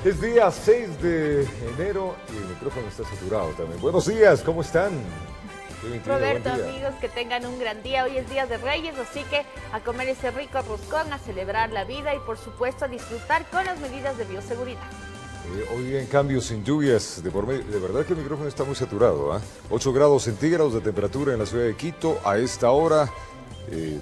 Es día 6 de enero y el micrófono está saturado también. Buenos días, ¿cómo están? Roberto, amigos, que tengan un gran día. Hoy es Día de Reyes, así que a comer ese rico roscón, a celebrar la vida y por supuesto a disfrutar con las medidas de bioseguridad. Hoy en cambio sin lluvias de por medio. De verdad que el micrófono está muy saturado. 8 grados centígrados de temperatura en la ciudad de Quito a esta hora.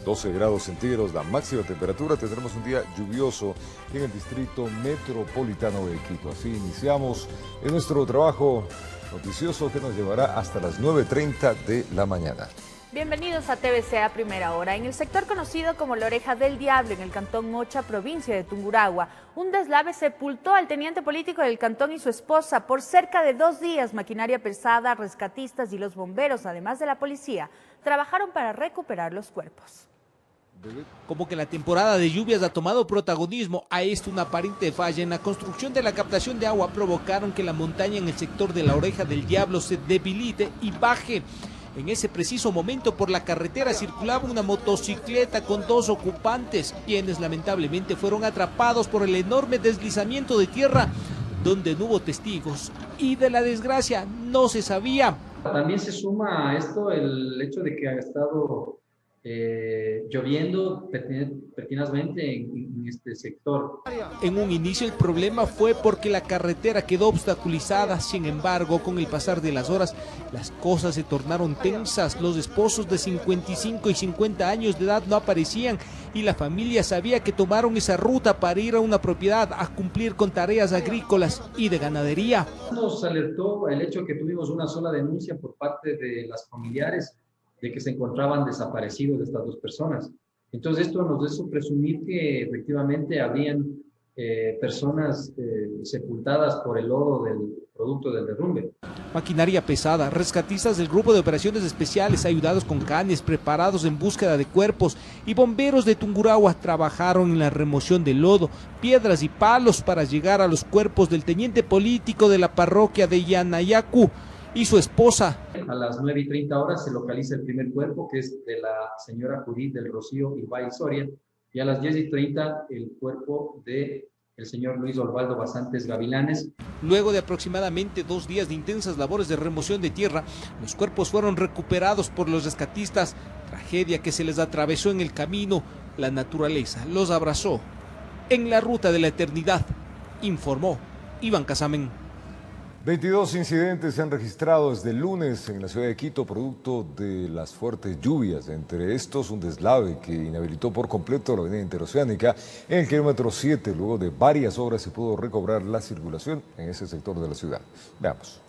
12 grados centígrados la máxima temperatura. Tendremos un día lluvioso en el distrito metropolitano de Quito. Así iniciamos en nuestro trabajo noticioso que nos llevará hasta las 9:30 de la mañana. Bienvenidos a TVC a primera hora. En el sector conocido como La Oreja del Diablo, en el cantón Mocha, provincia de Tungurahua, un deslave sepultó al teniente político del cantón y su esposa. Por cerca de 2 días, maquinaria pesada, rescatistas y los bomberos, además de la policía, trabajaron para recuperar los cuerpos. Como que la temporada de lluvias ha tomado protagonismo, a esto una aparente falla en la construcción de la captación de agua provocaron que la montaña en el sector de La Oreja del Diablo se debilite y baje. En ese preciso momento por la carretera circulaba una motocicleta con 2 ocupantes, quienes lamentablemente fueron atrapados por el enorme deslizamiento de tierra, donde no hubo testigos y de la desgracia no se sabía. También se suma a esto el hecho de que ha estado lloviendo pertinazmente en este sector. En un inicio el problema fue porque la carretera quedó obstaculizada, sin embargo, con el pasar de las horas, las cosas se tornaron tensas. Los esposos de 55 y 50 años de edad no aparecían y la familia sabía que tomaron esa ruta para ir a una propiedad a cumplir con tareas agrícolas y de ganadería. Nos alertó el hecho que tuvimos una sola denuncia por parte de las familiares de que se encontraban desaparecidos de estas 2 personas. Entonces esto nos hizo presumir que efectivamente habían personas sepultadas por el lodo del producto del derrumbe. Maquinaria pesada, rescatistas del Grupo de Operaciones Especiales ayudados con canes preparados en búsqueda de cuerpos y bomberos de Tungurahua trabajaron en la remoción del lodo, piedras y palos para llegar a los cuerpos del teniente político de la parroquia de Yanayacu y su esposa. A las 9:30 se localiza el primer cuerpo, que es de la señora Judith del Rocío Ibai Soria, y a las 10:30 el cuerpo de el señor Luis Osvaldo Basantes Gavilanes. Luego de aproximadamente 2 días de intensas labores de remoción de tierra, los cuerpos fueron recuperados por los rescatistas, tragedia que se les atravesó en el camino. La naturaleza los abrazó en la ruta de la eternidad, informó Iván Casamen. 22 incidentes se han registrado desde el lunes en la ciudad de Quito, producto de las fuertes lluvias. Entre estos, un deslave que inhabilitó por completo la avenida Interoceánica en el kilómetro 7. Luego de varias horas se pudo recobrar la circulación en ese sector de la ciudad. Veamos.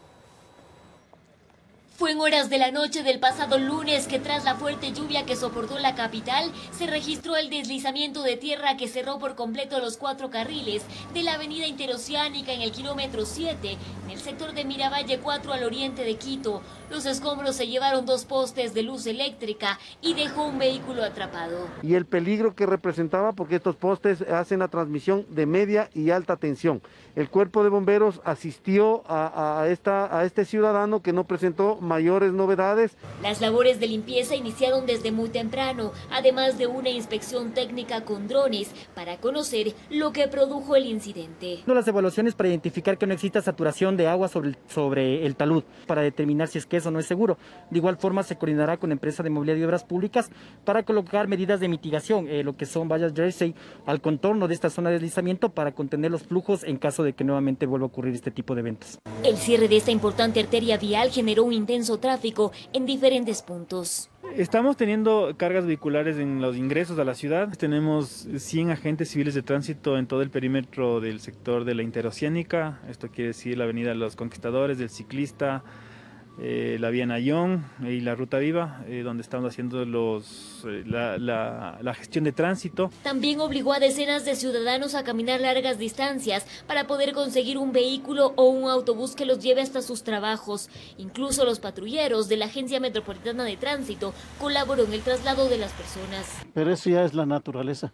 Fue en horas de la noche del pasado lunes que tras la fuerte lluvia que soportó la capital, se registró el deslizamiento de tierra que cerró por completo los 4 carriles de la avenida Interoceánica en el kilómetro 7, en el sector de Miravalle 4 al oriente de Quito. Los escombros se llevaron 2 postes de luz eléctrica y dejó un vehículo atrapado. Y el peligro que representaba porque estos postes hacen la transmisión de media y alta tensión. El cuerpo de bomberos asistió a este ciudadano que no presentó mayores novedades. Las labores de limpieza iniciaron desde muy temprano, además de una inspección técnica con drones para conocer lo que produjo el incidente. Las evaluaciones para identificar que no exista saturación de agua sobre el talud, para determinar si es que eso no es seguro. De igual forma se coordinará con la empresa de movilidad y obras públicas para colocar medidas de mitigación, lo que son vallas jersey al contorno de esta zona de deslizamiento para contener los flujos en caso de que nuevamente vuelva a ocurrir este tipo de eventos. El cierre de esta importante arteria vial generó un intenso tráfico en diferentes puntos. Estamos teniendo cargas vehiculares en los ingresos a la ciudad. Tenemos 100 agentes civiles de tránsito en todo el perímetro del sector de la Interoceánica. Esto quiere decir la avenida Los Conquistadores, del Ciclista, la vía Nayón y la Ruta Viva, donde estamos haciendo la gestión de tránsito. También obligó a decenas de ciudadanos a caminar largas distancias para poder conseguir un vehículo o un autobús que los lleve hasta sus trabajos. Incluso los patrulleros de la Agencia Metropolitana de Tránsito colaboró en el traslado de las personas. Pero eso ya es la naturaleza,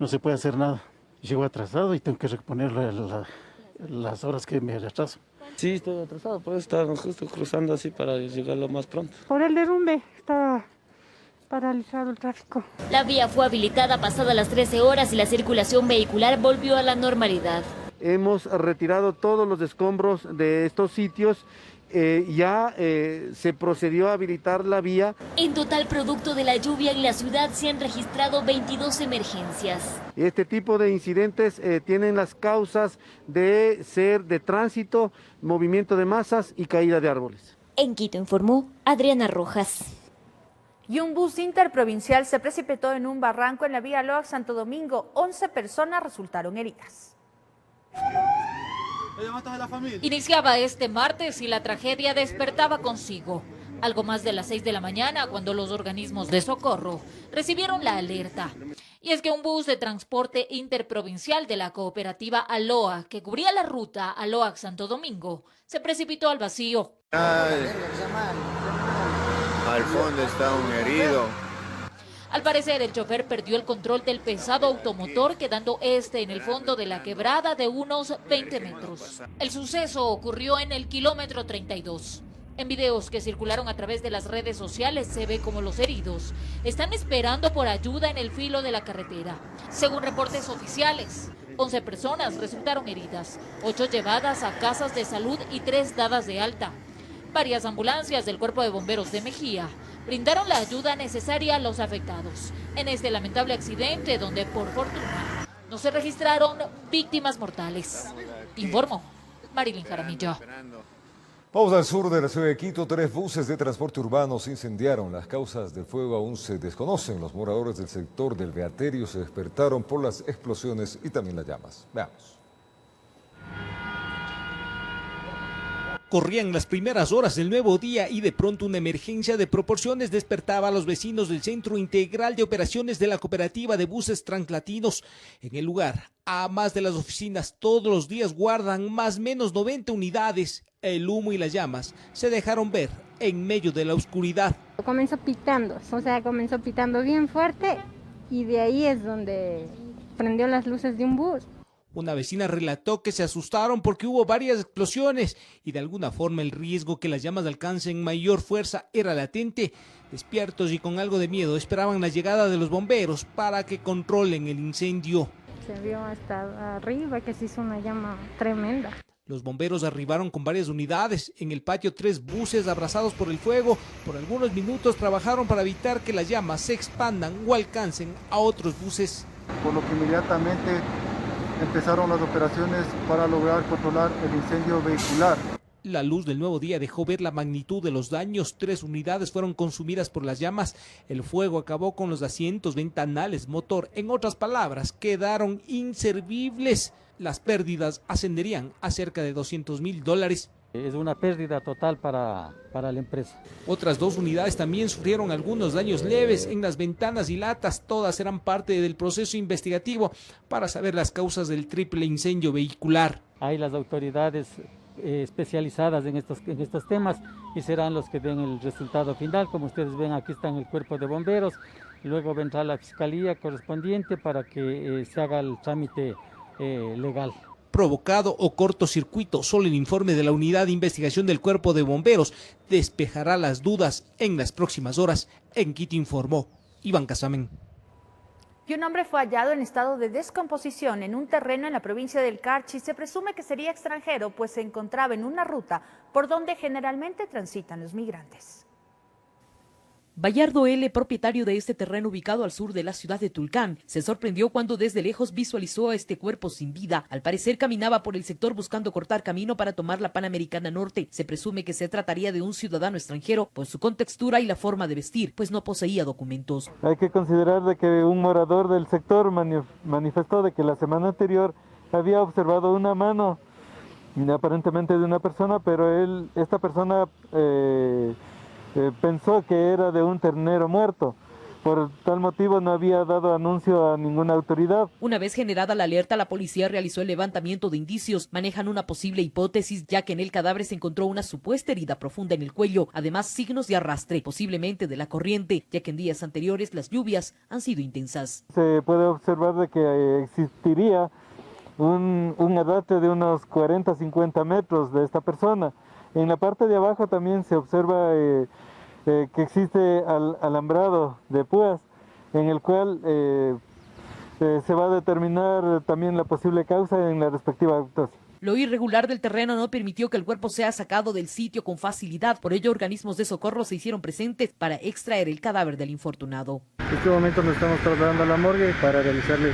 no se puede hacer nada. Llego atrasado y tengo que reponer las horas que me retraso. Sí, estoy atrasado, pues estar justo cruzando así para llegar lo más pronto. Por el derrumbe está paralizado el tráfico. La vía fue habilitada pasadas las 13 horas y la circulación vehicular volvió a la normalidad. hemos retirado todos los escombros de estos sitios. Se procedió a habilitar la vía. En total, producto de la lluvia en la ciudad, se han registrado 22 emergencias. Este tipo de incidentes tienen las causas de ser de tránsito, movimiento de masas y caída de árboles. En Quito informó Adriana Rojas. Y un bus interprovincial se precipitó en un barranco en la vía Loa-Santo Domingo. 11 personas resultaron heridas. Iniciaba este martes y la tragedia despertaba consigo. Algo más de las 6 de la mañana cuando los organismos de socorro recibieron la alerta. Y es que un bus de transporte interprovincial de la cooperativa Aloa, que cubría la ruta Aloa-Santo Domingo, se precipitó al vacío. Al fondo está un herido. Al parecer, el chofer perdió el control del pesado automotor, quedando en el fondo de la quebrada de unos 20 metros. El suceso ocurrió en el kilómetro 32. En videos que circularon a través de las redes sociales se ve como los heridos están esperando por ayuda en el filo de la carretera. Según reportes oficiales, 11 personas resultaron heridas, 8 llevadas a casas de salud y 3 dadas de alta. Varias ambulancias del Cuerpo de Bomberos de Mejía brindaron la ayuda necesaria a los afectados en este lamentable accidente donde, por fortuna, no se registraron víctimas mortales. Informó Marilyn Jaramillo. Vamos al sur de la ciudad de Quito. 3 buses de transporte urbano se incendiaron. Las causas del fuego aún se desconocen. Los moradores del sector del Beaterio se despertaron por las explosiones y también las llamas. Veamos. Corrían las primeras horas del nuevo día y de pronto una emergencia de proporciones despertaba a los vecinos del Centro Integral de Operaciones de la Cooperativa de Buses Translatinos. En el lugar, a más de las oficinas, todos los días guardan más o menos 90 unidades. El humo y las llamas se dejaron ver en medio de la oscuridad. Comenzó pitando bien fuerte y de ahí es donde prendió las luces de un bus. Una vecina relató que se asustaron porque hubo varias explosiones y de alguna forma el riesgo que las llamas alcancen mayor fuerza era latente. Despiertos y con algo de miedo esperaban la llegada de los bomberos para que controlen el incendio. Se vio hasta arriba que se hizo una llama tremenda. Los bomberos arribaron con varias unidades. En el patio 3 buses abrazados por el fuego. Por algunos minutos trabajaron para evitar que las llamas se expandan o alcancen a otros buses. Por lo que inmediatamente empezaron las operaciones para lograr controlar el incendio vehicular. La luz del nuevo día dejó ver la magnitud de los daños. 3 unidades fueron consumidas por las llamas. El fuego acabó con los asientos, ventanales, motor. En otras palabras, quedaron inservibles. Las pérdidas ascenderían a cerca de $200,000. Es una pérdida total para la empresa. Otras 2 unidades también sufrieron algunos daños leves en las ventanas y latas. Todas eran parte del proceso investigativo para saber las causas del triple incendio vehicular. Hay las autoridades especializadas en estos temas y serán los que den el resultado final. Como ustedes ven, aquí está el Cuerpo de Bomberos. Luego vendrá la Fiscalía correspondiente para que se haga el trámite legal. Provocado o cortocircuito, solo el informe de la Unidad de Investigación del Cuerpo de Bomberos despejará las dudas en las próximas horas. En Quito informó Iván Casamen. Y un hombre fue hallado en estado de descomposición en un terreno en la provincia del Carchi. Se presume que sería extranjero, pues se encontraba en una ruta por donde generalmente transitan los migrantes. Bayardo L., propietario de este terreno ubicado al sur de la ciudad de Tulcán, se sorprendió cuando desde lejos visualizó a este cuerpo sin vida. Al parecer caminaba por el sector buscando cortar camino para tomar la Panamericana Norte. Se presume que se trataría de un ciudadano extranjero por su contextura y la forma de vestir, pues no poseía documentos. Hay que considerar de que un morador del sector manifestó de que la semana anterior había observado una mano, aparentemente de una persona, pero esta persona pensó que era de un ternero muerto. Por tal motivo no había dado anuncio a ninguna autoridad. Una vez generada la alerta, la policía realizó el levantamiento de indicios. Manejan una posible hipótesis, ya que en el cadáver se encontró una supuesta herida profunda en el cuello, además signos de arrastre, posiblemente de la corriente, ya que en días anteriores las lluvias han sido intensas. Se puede observar de que existiría un arrastre de unos 40-50 metros de esta persona. En la parte de abajo también se observa que existe alambrado de púas, en el cual se va a determinar también la posible causa en la respectiva autopsia. Lo irregular del terreno no permitió que el cuerpo sea sacado del sitio con facilidad. Por ello, organismos de socorro se hicieron presentes para extraer el cadáver del infortunado. En este momento nos estamos trasladando a la morgue para realizarle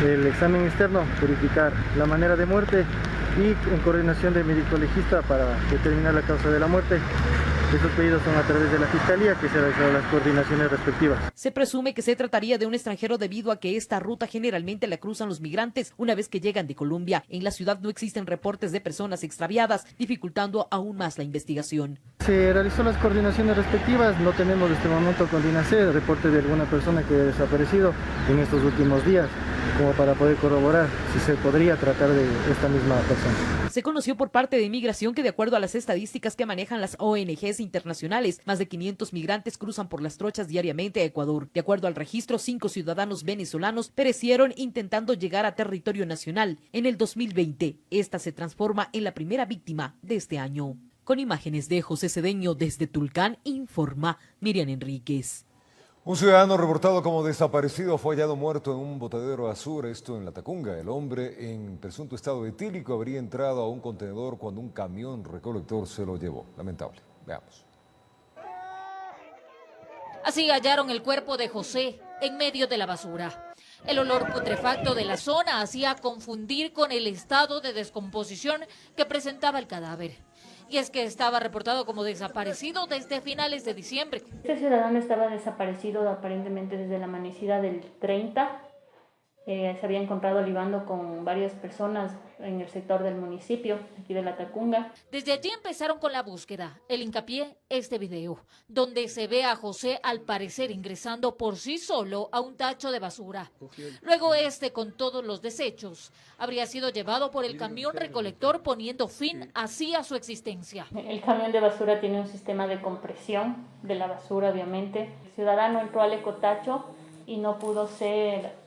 el examen externo, verificar la manera de muerte y en coordinación del médico legista para determinar la causa de la muerte. Estos pedidos son a través de la Fiscalía, que se han realizado las coordinaciones respectivas. Se presume que se trataría de un extranjero debido a que esta ruta generalmente la cruzan los migrantes una vez que llegan de Colombia. En la ciudad no existen reportes de personas extraviadas, dificultando aún más la investigación. Se realizó las coordinaciones respectivas, no tenemos en este momento con DINASER reporte de alguna persona que ha desaparecido en estos últimos días, como para poder corroborar si se podría tratar de esta misma persona. Se conoció por parte de Migración que de acuerdo a las estadísticas que manejan las ONGs internacionales, más de 500 migrantes cruzan por las trochas diariamente a Ecuador. De acuerdo al registro, 5 ciudadanos venezolanos perecieron intentando llegar a territorio nacional. En el 2020, esta se transforma en la primera víctima de este año. Con imágenes de José Cedeño desde Tulcán, informa Miriam Enríquez. Un ciudadano reportado como desaparecido fue hallado muerto en un botadero Azur, esto en La Tacunga. El hombre en presunto estado etílico habría entrado a un contenedor cuando un camión recolector se lo llevó. Lamentable. Veamos. Así hallaron el cuerpo de José en medio de la basura. El olor putrefacto de la zona hacía confundir con el estado de descomposición que presentaba el cadáver. Y es que estaba reportado como desaparecido desde finales de diciembre. Este ciudadano estaba desaparecido aparentemente desde la amanecida del 30. Se había encontrado libando con varias personas en el sector del municipio, aquí de La Tacunga. Desde allí empezaron con la búsqueda. El hincapié, este video, donde se ve a José al parecer ingresando por sí solo a un tacho de basura. Luego con todos los desechos, habría sido llevado por el camión recolector, poniendo fin así a su existencia. El camión de basura tiene un sistema de compresión de la basura, obviamente. El ciudadano entró al ecotacho y no pudo ser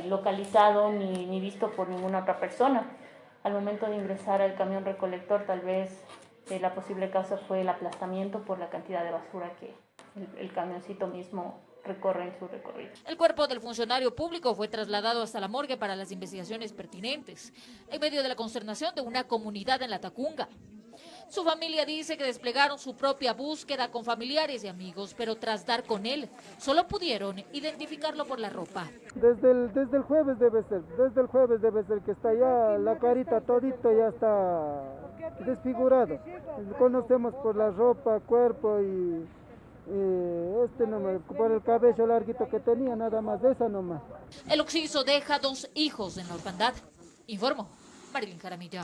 localizado ni visto por ninguna otra persona. Al momento de ingresar al camión recolector, tal vez la posible causa fue el aplastamiento por la cantidad de basura que el camioncito mismo recorre en su recorrido. El cuerpo del funcionario público fue trasladado hasta la morgue para las investigaciones pertinentes, en medio de la consternación de una comunidad en La Tacunga. Su familia dice que desplegaron su propia búsqueda con familiares y amigos, pero tras dar con él, solo pudieron identificarlo por la ropa. Desde el jueves debe ser que está ya la carita todito ya está desfigurado. Conocemos por la ropa, cuerpo y por el cabello larguito que tenía, nada más de esa nomás. El occiso deja 2 hijos en la orfandad, informó Marilyn Jaramillo.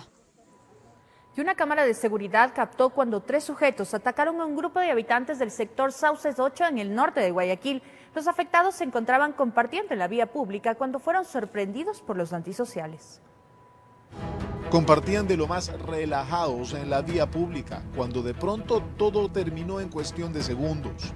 Y una cámara de seguridad captó cuando 3 sujetos atacaron a un grupo de habitantes del sector Sauces 8 en el norte de Guayaquil. Los afectados se encontraban compartiendo en la vía pública cuando fueron sorprendidos por los antisociales. Compartían de lo más relajados en la vía pública, cuando de pronto todo terminó en cuestión de segundos.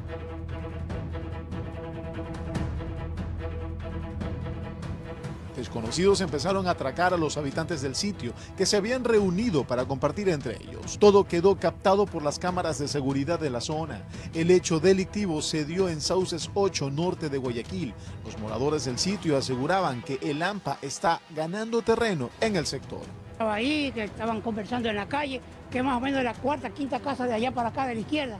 Desconocidos empezaron a atracar a los habitantes del sitio, que se habían reunido para compartir entre ellos. Todo quedó captado por las cámaras de seguridad de la zona. El hecho delictivo se dio en Sauces 8, norte de Guayaquil. Los moradores del sitio aseguraban que el AMPA está ganando terreno en el sector. Ahí que estaban conversando en la calle, que más o menos la 4ª, 5ª casa de allá para acá, de la izquierda.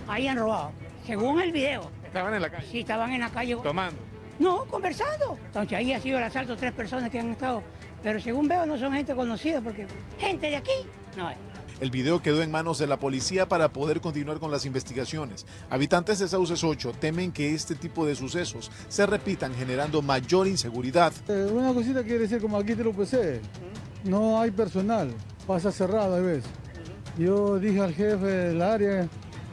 Ahí han robado, según el video. ¿Estaban en la calle? Sí, estaban en la calle. ¿Tomando? No, conversando. Entonces ahí ha sido el asalto, 3 personas que han estado. Pero según veo no son gente conocida, porque gente de aquí no hay. El video quedó en manos de la policía para poder continuar con las investigaciones. Habitantes de Sauces 8 temen que este tipo de sucesos se repitan, generando mayor inseguridad. Una cosita quiere decir, como aquí te lo puse, no hay personal, pasa cerrado a veces. Yo dije al jefe del área,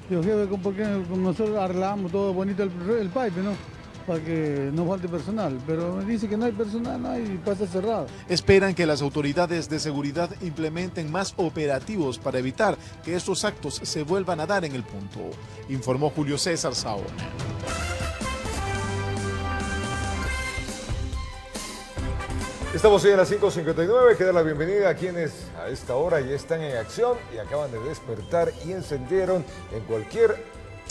digo, jefe, ¿por qué nosotros arreglamos todo bonito el pipe, no? Para que no falte personal, pero me dice que no hay personal, no hay, pasa cerrado. Esperan que las autoridades de seguridad implementen más operativos para evitar que estos actos se vuelvan a dar en el punto, informó Julio César Saona. Estamos hoy a las 5:59, que da la bienvenida a quienes a esta hora ya están en acción y acaban de despertar y encendieron en cualquier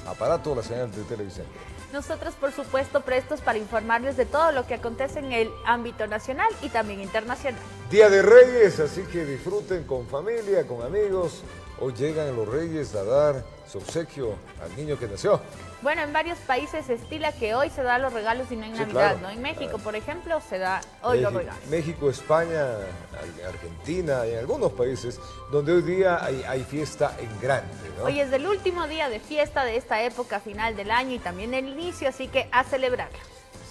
aparato la señal de televisión. Nosotros, por supuesto, prestos para informarles de todo lo que acontece en el ámbito nacional y también internacional. Día de Reyes, así que disfruten con familia, con amigos. Hoy llegan los Reyes a dar su obsequio al niño que nació. Bueno, en varios países se estila que hoy se da los regalos y no en Navidad, claro. ¿no? En México, por ejemplo, se da hoy los regalos. México, España, Argentina y en algunos países donde hoy día hay fiesta en grande, ¿no? Hoy es el último día de fiesta de esta época final del año y también el inicio, así que a celebrarla.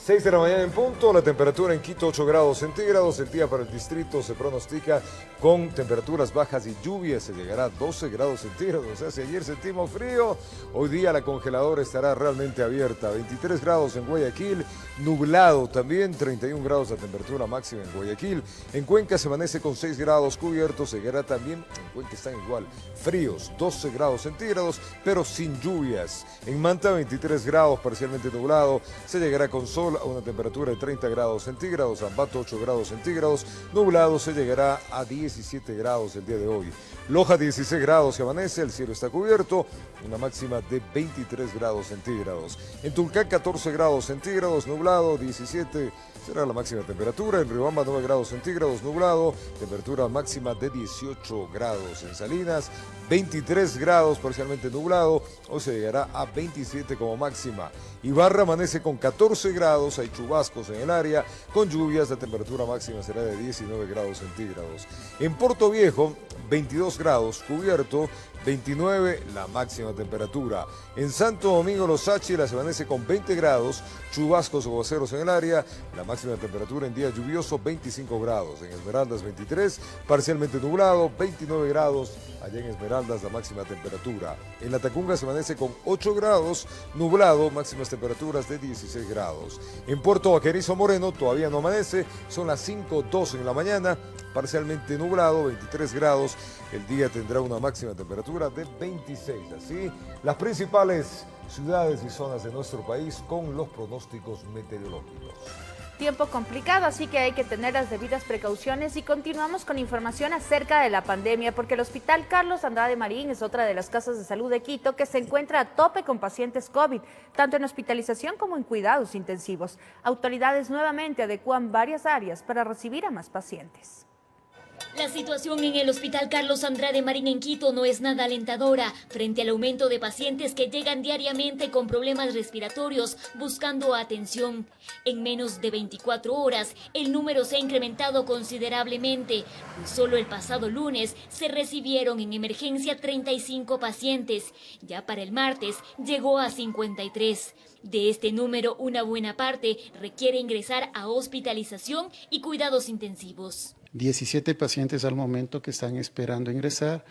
6 de la mañana en punto, la temperatura en Quito 8 grados centígrados, el día para el distrito se pronostica con temperaturas bajas y lluvias, se llegará a 12 grados centígrados, o sea, si ayer sentimos frío, hoy día la congeladora estará realmente abierta, 23 grados en Guayaquil, nublado también, 31 grados la temperatura máxima en Guayaquil, en Cuenca se amanece con 6 grados cubiertos, se llegará también, en Cuenca están igual, fríos, 12 grados centígrados, pero sin lluvias, en Manta 23 grados parcialmente nublado, se llegará con sol, a una temperatura de 30 grados centígrados, Ambato 8 grados centígrados, nublado se llegará a 17 grados el día de hoy. Loja 16 grados se amanece, el cielo está cubierto, una máxima de 23 grados centígrados. En Tulcán 14 grados centígrados, nublado, 17 será la máxima temperatura. En Riobamba 9 grados centígrados, nublado, temperatura máxima de 18 grados. En Salinas 23 grados parcialmente nublado, hoy se llegará a 27 como máxima. Ibarra amanece con 14 grados, hay chubascos en el área, con lluvias, la temperatura máxima será de 19 grados centígrados. En Puerto Viejo, 22 grados, cubierto, 29 la máxima temperatura. En Santo Domingo Los Áchilas se amanece con 20 grados, chubascos o aguaceros en el área, la máxima temperatura en día lluvioso 25 grados. En Esmeraldas 23, parcialmente nublado, 29 grados, allá en Esmeraldas la máxima temperatura. En La Tacunga se amanece con 8 grados, nublado, máximas temperaturas de 16 grados. En Puerto Vaquerizo Moreno todavía no amanece, son las 5:12 en la mañana, parcialmente nublado, 23 grados, el día tendrá una máxima temperatura de 26. Así, las principales ciudades y zonas de nuestro país con los pronósticos meteorológicos. Tiempo complicado, así que hay que tener las debidas precauciones y continuamos con información acerca de la pandemia porque el Hospital Carlos Andrade Marín es otra de las casas de salud de Quito que se encuentra a tope con pacientes COVID, tanto en hospitalización como en cuidados intensivos. Autoridades nuevamente adecúan varias áreas para recibir a más pacientes. La situación en el Hospital Carlos Andrade Marín en Quito no es nada alentadora frente al aumento de pacientes que llegan diariamente con problemas respiratorios buscando atención. En menos de 24 horas, el número se ha incrementado considerablemente. Solo el pasado lunes se recibieron en emergencia 35 pacientes. Ya para el martes llegó a 53. De este número, una buena parte requiere ingresar a hospitalización y cuidados intensivos. 17 pacientes al momento que están esperando ingresar,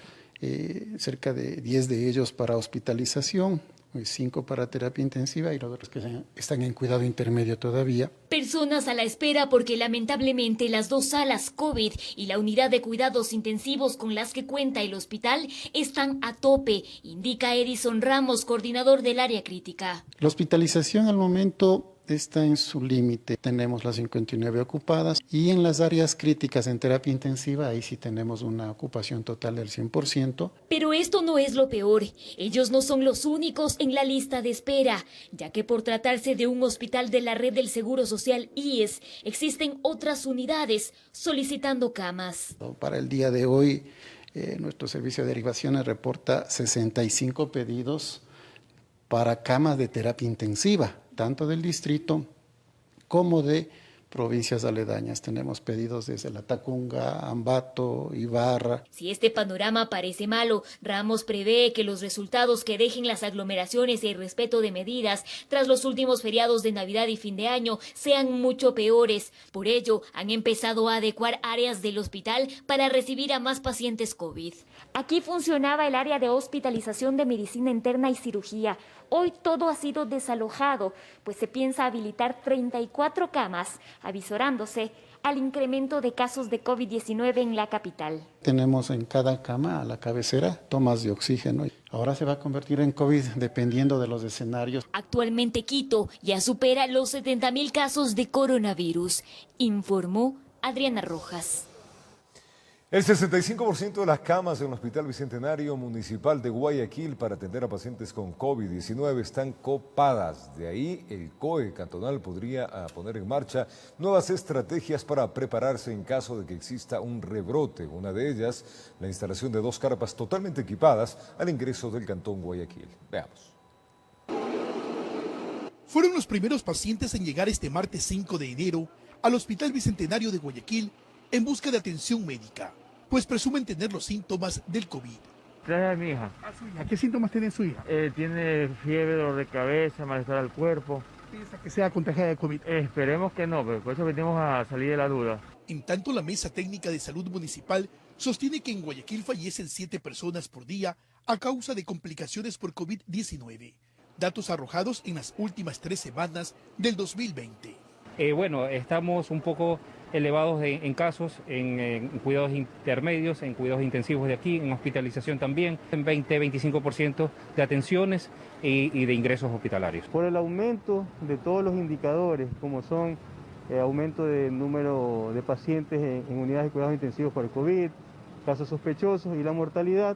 cerca de 10 de ellos para hospitalización, 5 para terapia intensiva y los otros que están en cuidado intermedio todavía. Personas a la espera porque lamentablemente las 2 salas COVID y la unidad de cuidados intensivos con las que cuenta el hospital están a tope, indica Edison Ramos, coordinador del área crítica. La hospitalización al momento está en su límite. Tenemos las 59 ocupadas y en las áreas críticas en terapia intensiva, ahí sí tenemos una ocupación total del 100%. Pero esto no es lo peor. Ellos no son los únicos en la lista de espera, ya que por tratarse de un hospital de la red del Seguro Social IES, existen otras unidades solicitando camas. Para el día de hoy, nuestro servicio de derivaciones reporta 65 pedidos para camas de terapia intensiva, tanto del distrito como de provincias aledañas. Tenemos pedidos desde La Tacunga, Ambato, Ibarra. Si este panorama parece malo, Ramos prevé que los resultados que dejen las aglomeraciones y el respeto de medidas tras los últimos feriados de Navidad y fin de año sean mucho peores. Por ello, han empezado a adecuar áreas del hospital para recibir a más pacientes COVID. Aquí funcionaba el área de hospitalización de medicina interna y cirugía. Hoy todo ha sido desalojado, pues se piensa habilitar 34 camas, avisorándose al incremento de casos de COVID-19 en la capital. Tenemos en cada cama, a la cabecera, tomas de oxígeno. Ahora se va a convertir en COVID dependiendo de los escenarios. Actualmente Quito ya supera los 70.000 casos de coronavirus, informó Adriana Rojas. El 65% de las camas en el Hospital Bicentenario Municipal de Guayaquil para atender a pacientes con COVID-19 están copadas. De ahí, el COE cantonal podría poner en marcha nuevas estrategias para prepararse en caso de que exista un rebrote. Una de ellas, la instalación de 2 carpas totalmente equipadas al ingreso del Cantón Guayaquil. Veamos. Fueron los primeros pacientes en llegar este martes 5 de enero al Hospital Bicentenario de Guayaquil en busca de atención médica, pues presumen tener los síntomas del COVID. Traje a mi hija. ¿Qué síntomas tiene su hija? Tiene fiebre, dolor de cabeza, malestar al cuerpo. ¿Piensa que sea contagiada de COVID? Esperemos que no, pero por eso venimos a salir de la duda. En tanto, la Mesa Técnica de Salud Municipal sostiene que en Guayaquil fallecen 7 personas por día a causa de complicaciones por COVID-19. Datos arrojados en las últimas 3 semanas del 2020. Bueno, estamos un poco elevados en casos, en cuidados intermedios, en cuidados intensivos de aquí, en hospitalización también, en 20-25% de atenciones y de ingresos hospitalarios. Por el aumento de todos los indicadores, como son aumento del número de pacientes en unidades de cuidados intensivos por el COVID, casos sospechosos y la mortalidad,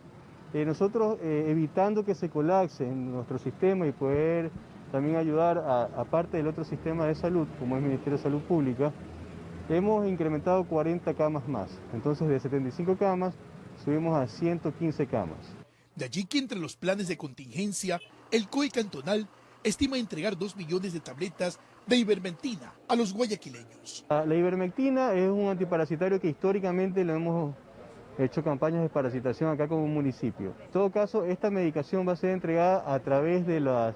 nosotros evitando que se colapse en nuestro sistema y poder también ayudar a parte del otro sistema de salud, como es el Ministerio de Salud Pública, hemos incrementado 40 camas más. Entonces, de 75 camas, subimos a 115 camas. De allí que entre los planes de contingencia, el COE cantonal estima entregar 2 millones de tabletas de ivermectina a los guayaquileños. La ivermectina es un antiparasitario que históricamente lo hemos hecho campañas de desparasitación acá como municipio. En todo caso, esta medicación va a ser entregada a través de las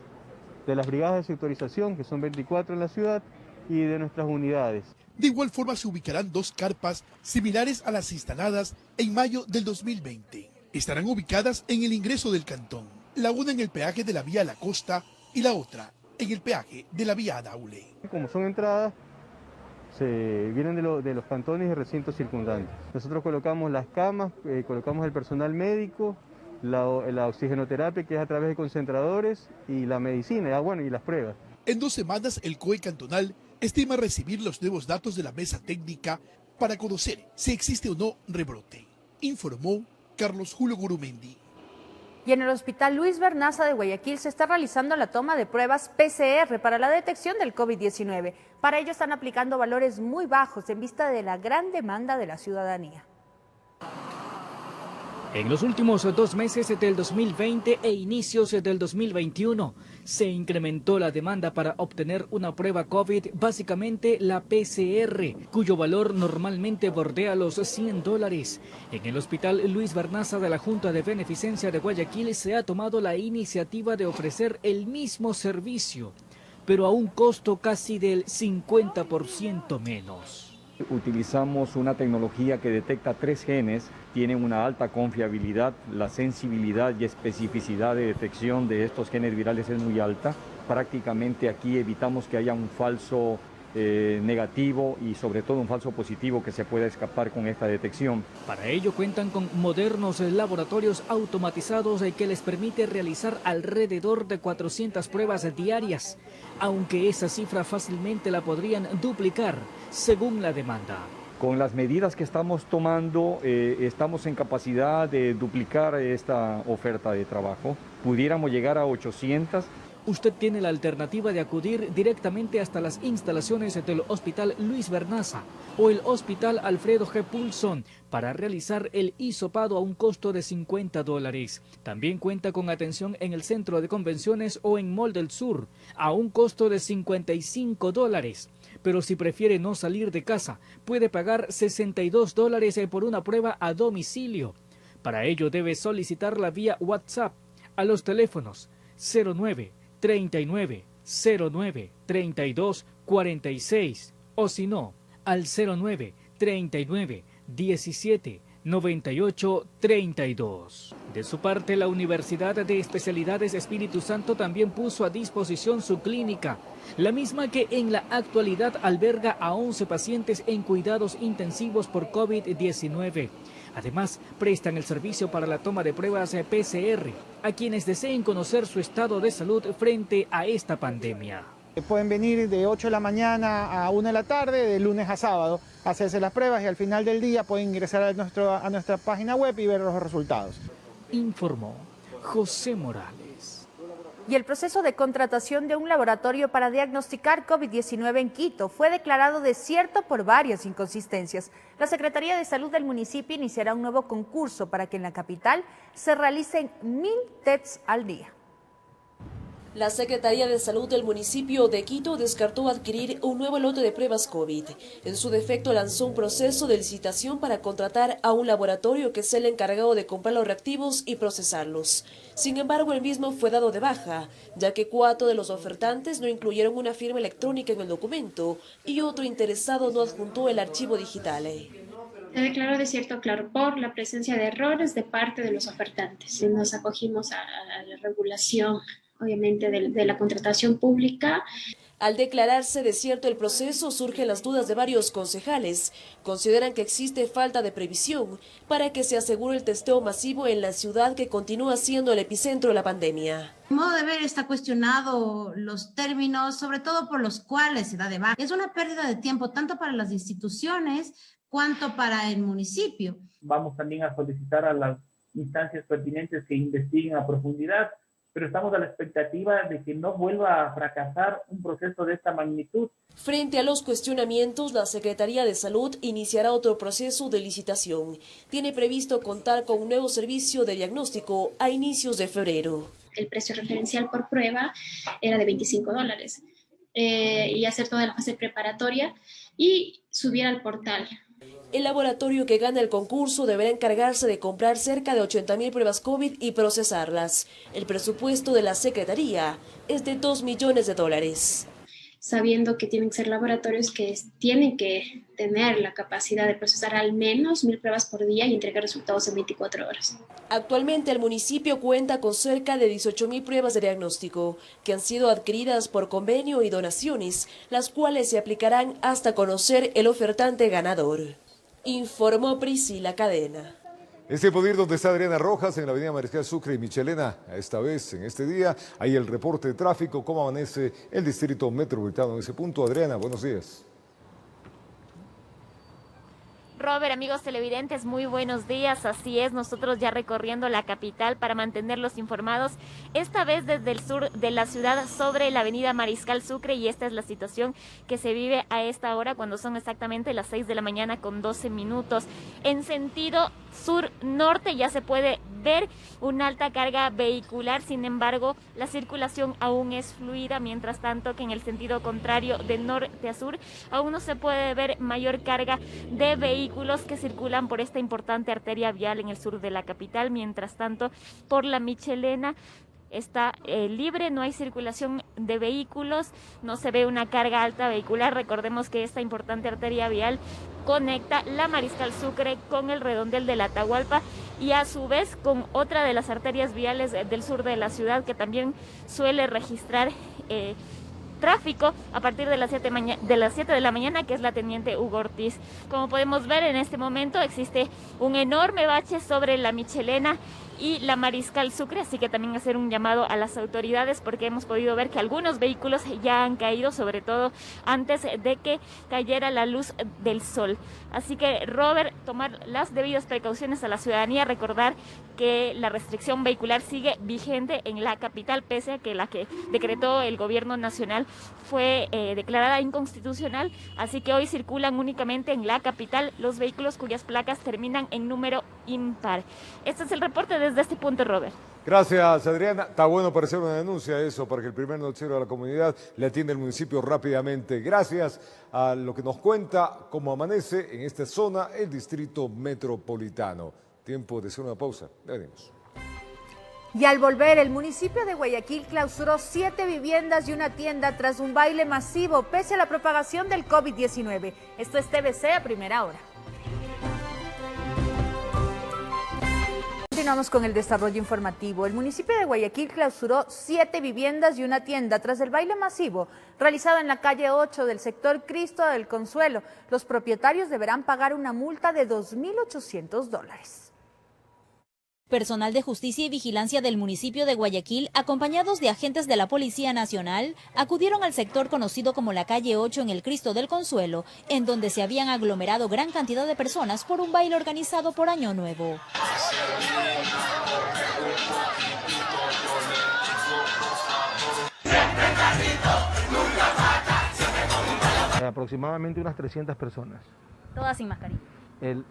brigadas de sectorización, que son 24 en la ciudad, y de nuestras unidades. De igual forma se ubicarán 2 carpas similares a las instaladas en mayo del 2020. Estarán ubicadas en el ingreso del cantón, la una en el peaje de la vía La Costa y la otra en el peaje de la vía Daule. Como son entradas, vienen de los cantones y recintos circundantes. Nosotros colocamos las camas, colocamos el personal médico, la oxigenoterapia, que es a través de concentradores, y la medicina, y las pruebas. En 2 semanas, el COE cantonal estima recibir los nuevos datos de la mesa técnica para conocer si existe o no rebrote, informó Carlos Julio Gurumendi. Y en el Hospital Luis Bernaza de Guayaquil se está realizando la toma de pruebas PCR para la detección del COVID-19. Para ello están aplicando valores muy bajos en vista de la gran demanda de la ciudadanía. En los últimos 2 meses del 2020 e inicios del 2021 se incrementó la demanda para obtener una prueba COVID, básicamente la PCR, cuyo valor normalmente bordea los $100. En el Hospital Luis Bernaza de la Junta de Beneficencia de Guayaquil se ha tomado la iniciativa de ofrecer el mismo servicio, pero a un costo casi del 50% menos. Utilizamos una tecnología que detecta 3 genes, tiene una alta confiabilidad, la sensibilidad y especificidad de detección de estos genes virales es muy alta. Prácticamente aquí evitamos que haya un falso negativo y sobre todo un falso positivo que se pueda escapar con esta detección. Para ello cuentan con modernos laboratorios automatizados que les permite realizar alrededor de 400 pruebas diarias, aunque esa cifra fácilmente la podrían duplicar según la demanda. Con las medidas que estamos tomando, estamos en capacidad de duplicar esta oferta de trabajo. Pudiéramos llegar a 800. Usted tiene la alternativa de acudir directamente hasta las instalaciones del Hospital Luis Bernaza o el Hospital Alfredo G. Pulson para realizar el hisopado a un costo de $50. También cuenta con atención en el Centro de Convenciones o en Mall del Sur a un costo de $55. Pero si prefiere no salir de casa, puede pagar $62 por una prueba a domicilio. Para ello debe solicitarla vía WhatsApp a los teléfonos 09 39 09 32 46 o si no, al 09 39 17 98 32. De su parte, la Universidad de Especialidades Espíritu Santo también puso a disposición su clínica, la misma que en la actualidad alberga a 11 pacientes en cuidados intensivos por COVID-19. Además, prestan el servicio para la toma de pruebas PCR a quienes deseen conocer su estado de salud frente a esta pandemia. Pueden venir de 8 de la mañana a 1 de la tarde, de lunes a sábado, a hacerse las pruebas y al final del día pueden ingresar a nuestra página web y ver los resultados. Informó José Morales. Y el proceso de contratación de un laboratorio para diagnosticar COVID-19 en Quito fue declarado desierto por varias inconsistencias. La Secretaría de Salud del municipio iniciará un nuevo concurso para que en la capital se realicen 1000 tests al día. La Secretaría de Salud del municipio de Quito descartó adquirir un nuevo lote de pruebas COVID. En su defecto lanzó un proceso de licitación para contratar a un laboratorio que sea el encargado de comprar los reactivos y procesarlos. Sin embargo, el mismo fue dado de baja, ya que 4 de los ofertantes no incluyeron una firma electrónica en el documento y otro interesado no adjuntó el archivo digital. Se declaró desierto, claro, por la presencia de errores de parte de los ofertantes. Nos acogimos a la regulación, obviamente, de la contratación pública. Al declararse desierto el proceso, surgen las dudas de varios concejales. Consideran que existe falta de previsión para que se asegure el testeo masivo en la ciudad que continúa siendo el epicentro de la pandemia. El modo de ver está cuestionado los términos, sobre todo por los cuales se da de baja. Es una pérdida de tiempo tanto para las instituciones cuanto para el municipio. Vamos también a solicitar a las instancias pertinentes que investiguen a profundidad, pero estamos a la expectativa de que no vuelva a fracasar un proceso de esta magnitud. Frente a los cuestionamientos, la Secretaría de Salud iniciará otro proceso de licitación. Tiene previsto contar con un nuevo servicio de diagnóstico a inicios de febrero. El precio referencial por prueba era de $25 y hacer toda la fase preparatoria y subir al portal. El laboratorio que gana el concurso deberá encargarse de comprar cerca de 80.000 pruebas COVID y procesarlas. El presupuesto de la Secretaría es de $2 millones. Sabiendo que tienen que ser laboratorios que tienen que tener la capacidad de procesar al menos 1000 pruebas por día y entregar resultados en 24 horas. Actualmente el municipio cuenta con cerca de 18.000 pruebas de diagnóstico que han sido adquiridas por convenio y donaciones, las cuales se aplicarán hasta conocer el ofertante ganador. Informó Priscila Cadena. Es tiempo de ir donde está Adriana Rojas, en la avenida Mariscal Sucre y Michelena. Esta vez, en este día, hay el reporte de tráfico, cómo amanece el distrito metropolitano en ese punto. Adriana, buenos días. Robert, amigos televidentes, muy buenos días. Así es, nosotros ya recorriendo la capital para mantenerlos informados, esta vez desde el sur de la ciudad sobre la avenida Mariscal Sucre, y esta es la situación que se vive a esta hora cuando son exactamente las 6 de la mañana con 12 minutos. En sentido sur-norte ya se puede ver una alta carga vehicular, sin embargo la circulación aún es fluida, mientras tanto que en el sentido contrario de norte a sur aún no se puede ver mayor carga de vehículos que circulan por esta importante arteria vial en el sur de la capital. Mientras tanto, por la Michelena está libre, no hay circulación de vehículos, no se ve una carga alta vehicular. Recordemos que esta importante arteria vial conecta la Mariscal Sucre con el redondel de la Atahualpa y a su vez con otra de las arterias viales del sur de la ciudad que también suele registrar tráfico a partir de las 7 de la mañana, que es la Teniente Hugo Ortiz. Como podemos ver, en este momento existe un enorme bache sobre la Michelena y la Mariscal Sucre, así que también hacer un llamado a las autoridades porque hemos podido ver que algunos vehículos ya han caído, sobre todo antes de que cayera la luz del sol. Así que, Robert, tomar las debidas precauciones a la ciudadanía, recordar que la restricción vehicular sigue vigente en la capital, pese a que la que decretó el gobierno nacional fue declarada inconstitucional, así que hoy circulan únicamente en la capital los vehículos cuyas placas terminan en número impar. Este es el reporte desde este punto, Robert. Gracias, Adriana. Está bueno para hacer una denuncia eso, para que el primer noticiero de la comunidad le atienda el municipio rápidamente. Gracias a lo que nos cuenta cómo amanece en esta zona el distrito metropolitano. Tiempo de hacer una pausa. Ya venimos. Y al volver, el municipio de Guayaquil clausuró 7 viviendas y una tienda tras un baile masivo, pese a la propagación del COVID-19. Esto es TVC a primera hora. Continuamos con el desarrollo informativo. El municipio de Guayaquil clausuró 7 viviendas y una tienda tras el baile masivo realizado en la calle 8 del sector Cristo del Consuelo. Los propietarios deberán pagar una multa de $2.800. Personal de Justicia y Vigilancia del municipio de Guayaquil, acompañados de agentes de la Policía Nacional, acudieron al sector conocido como la calle 8 en el Cristo del Consuelo, en donde se habían aglomerado gran cantidad de personas por un baile organizado por Año Nuevo. Aproximadamente unas 300 personas. Todas sin mascarilla.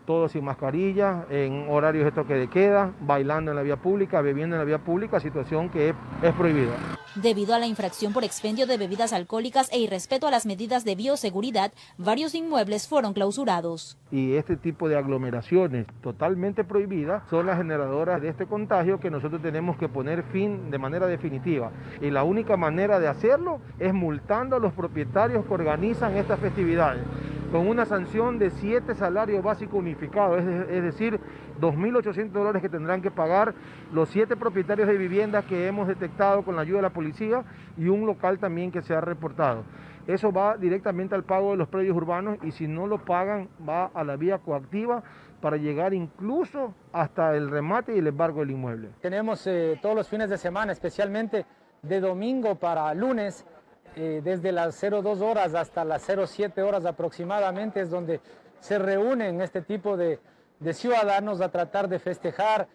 Todos sin mascarilla, en horarios de toque de queda, bailando en la vía pública, bebiendo en la vía pública, situación que es prohibida. Debido a la infracción por expendio de bebidas alcohólicas e irrespeto a las medidas de bioseguridad, varios inmuebles fueron clausurados. Y este tipo de aglomeraciones totalmente prohibidas son las generadoras de este contagio que nosotros tenemos que poner fin de manera definitiva. Y la única manera de hacerlo es multando a los propietarios que organizan estas festividades, con una sanción de 7 salarios básicos unificados, es decir, $2.800 que tendrán que pagar los 7 propietarios de viviendas que hemos detectado con la ayuda de la policía y un local también que se ha reportado. Eso va directamente al pago de los predios urbanos y si no lo pagan va a la vía coactiva para llegar incluso hasta el remate y el embargo del inmueble. Tenemos todos los fines de semana, especialmente de domingo para lunes, desde las 02 horas hasta las 07 horas aproximadamente, es donde se reúnen este tipo de ciudadanos a tratar de festejar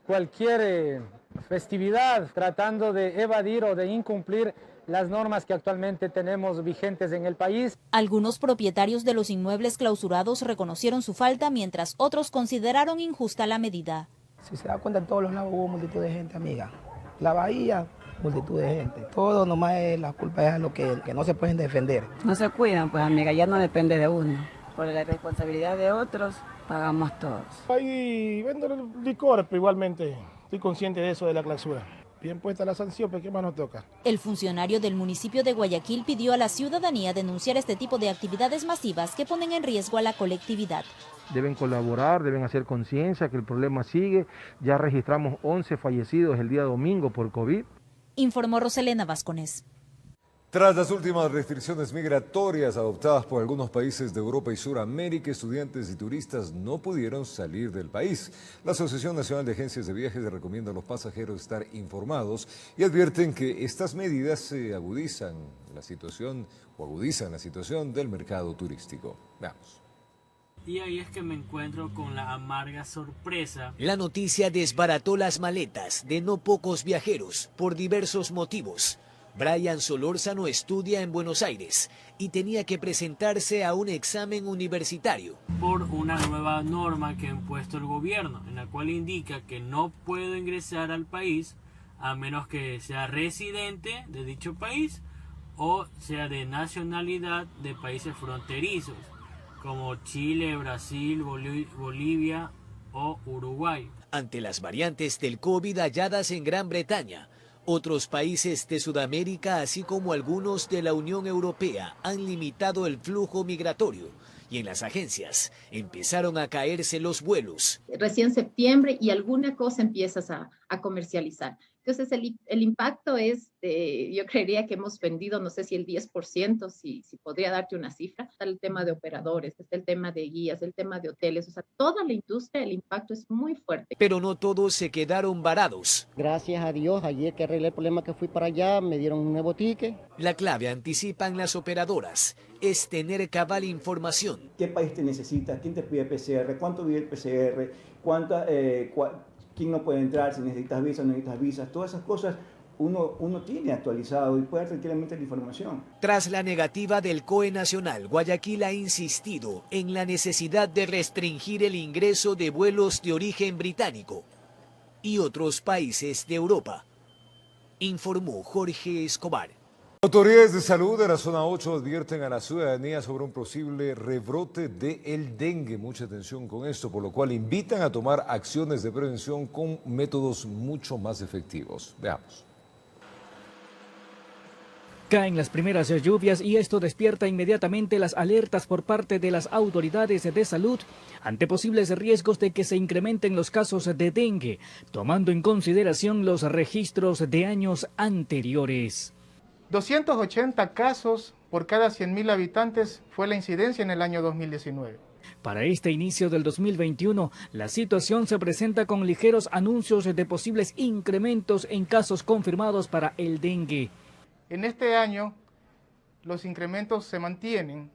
cualquier festividad, tratando de evadir o de incumplir las normas que actualmente tenemos vigentes en el país. Algunos propietarios de los inmuebles clausurados reconocieron su falta, mientras otros consideraron injusta la medida. Si se da cuenta, en todos los lados hubo multitud de gente, amiga. La bahía, multitud de gente. Todo nomás es la culpa es a lo que no se pueden defender. No se cuidan, pues amiga, ya no depende de uno. Por la responsabilidad de otros, pagamos todos. Ahí venden licor, pero igualmente estoy consciente de eso, de la clausura. Bien puesta la sanción, pero ¿qué más nos toca? El funcionario del municipio de Guayaquil pidió a la ciudadanía denunciar este tipo de actividades masivas que ponen en riesgo a la colectividad. Deben colaborar, deben hacer conciencia que el problema sigue. Ya registramos 11 fallecidos el día domingo por COVID. Informó Roselena Vasconés. Tras las últimas restricciones migratorias adoptadas por algunos países de Europa y Sudamérica, estudiantes y turistas no pudieron salir del país. La Asociación Nacional de Agencias de Viajes recomienda a los pasajeros estar informados y advierten que estas medidas agudizan la situación del mercado turístico. Veamos. Y ahí es que me encuentro con la amarga sorpresa. La noticia desbarató las maletas de no pocos viajeros por diversos motivos. Brian Solórzano estudia en Buenos Aires y tenía que presentarse a un examen universitario. Por una nueva norma que ha impuesto el gobierno, en la cual indica que no puedo ingresar al país a menos que sea residente de dicho país o sea de nacionalidad de países fronterizos, como Chile, Brasil, Bolivia o Uruguay. Ante las variantes del COVID halladas en Gran Bretaña, otros países de Sudamérica, así como algunos de la Unión Europea, han limitado el flujo migratorio y en las agencias empezaron a caerse los vuelos. Recién septiembre y alguna cosa empiezas a comercializar. Entonces el impacto es, yo creería que hemos vendido, no sé si el 10%, si podría darte una cifra. Está el tema de operadores, está el tema de guías, el tema de hoteles, o sea, toda la industria, el impacto es muy fuerte. Pero no todos se quedaron varados. Gracias a Dios, ayer que arreglé el problema que fui para allá, me dieron un nuevo ticket. La clave, anticipan las operadoras, es tener cabal información. ¿Qué país te necesita? ¿Quién te pide PCR? ¿Cuánto vive el PCR? ¿Quién no puede entrar? Si necesitas visas, no necesitas visas. Todas esas cosas uno tiene actualizado y puede tranquilamente la información. Tras la negativa del COE Nacional, Guayaquil ha insistido en la necesidad de restringir el ingreso de vuelos de origen británico y otros países de Europa, informó Jorge Escobar. Autoridades de salud de la zona 8 advierten a la ciudadanía sobre un posible rebrote del dengue. Mucha atención con esto, por lo cual invitan a tomar acciones de prevención con métodos mucho más efectivos. Veamos. Caen las primeras lluvias y esto despierta inmediatamente las alertas por parte de las autoridades de salud ante posibles riesgos de que se incrementen los casos de dengue, tomando en consideración los registros de años anteriores. 280 casos por cada 100.000 habitantes fue la incidencia en el año 2019. Para este inicio del 2021, la situación se presenta con ligeros anuncios de posibles incrementos en casos confirmados para el dengue. En este año, los incrementos se mantienen